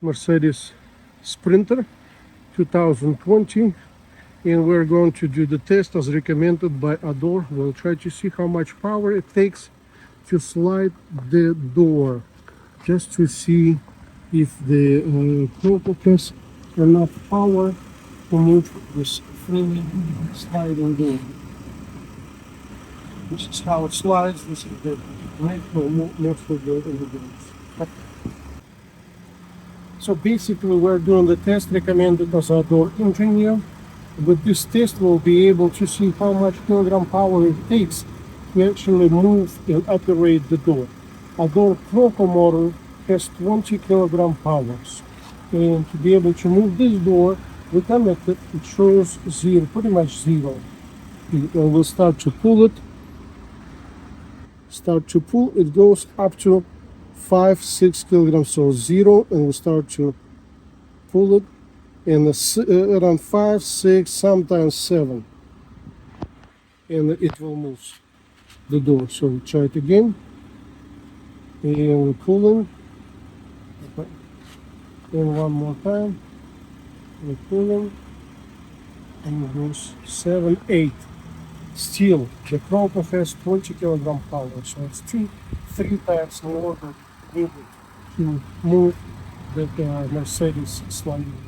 Mercedes Sprinter 2020, and we're going to do the test as recommended by Ador. We'll try to see how much power it takes to slide the door, just to see if the Croco has enough power to move this freely sliding door. This is how it slides. This is the most for the doors. So basically we're doing the test recommended as a door engineer. With this test we'll be able to see how much kilogram power it takes to actually move and operate the door. Ador Croco motor has 20 kilogram powers. And to be able to move this door with a method, it shows zero, pretty much zero. And we'll start to pull it. It goes up to 5-6 kilograms, so 0, and we start to pull it, and around 5, 6, sometimes 7, and it will move the door. So we try it again, and we're pulling, and one more time, we're pulling, and it goes 7, 8. Still, the Croco has 20 kilogram power, so it's 3 times more than needed to move the Mercedes sliding.